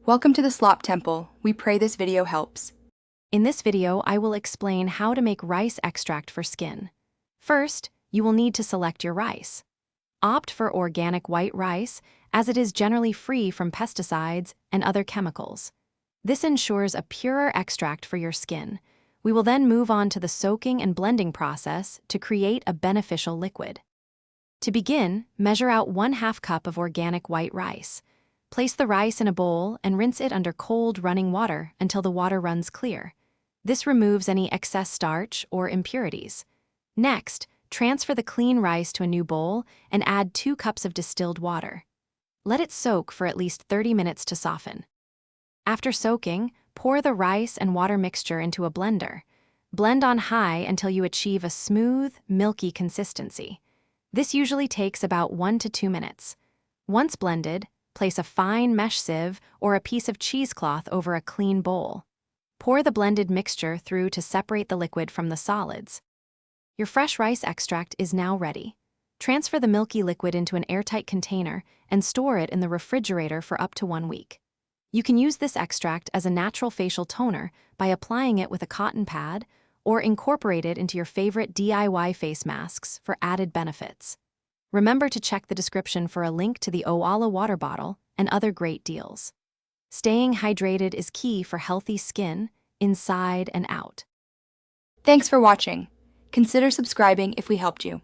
Welcome to the Slop Temple. We pray this video helps. In this video, I will explain how to make rice extract for skin. First, you will need to select your rice. Opt for organic white rice, as it is generally free from pesticides and other chemicals. This ensures a purer extract for your skin. We will then move on to the soaking and blending process to create a beneficial liquid. To begin, measure out 1/2 cup of organic white rice. Place the rice in a bowl and rinse it under cold running water until the water runs clear. This removes any excess starch or impurities. Next, transfer the clean rice to a new bowl and add 2 cups of distilled water. Let it soak for at least 30 minutes to soften. After soaking, pour the rice and water mixture into a blender. Blend on high until you achieve a smooth, milky consistency. This usually takes about 1 to 2 minutes. Once blended, place a fine mesh sieve or a piece of cheesecloth over a clean bowl. Pour the blended mixture through to separate the liquid from the solids. Your fresh rice extract is now ready. Transfer the milky liquid into an airtight container and store it in the refrigerator for up to 1 week. You can use this extract as a natural facial toner by applying it with a cotton pad or incorporate it into your favorite DIY face masks for added benefits. Remember to check the description for a link to the Owala water bottle and other great deals. Staying hydrated is key for healthy skin, inside and out. Thanks for watching. Consider subscribing if we helped you.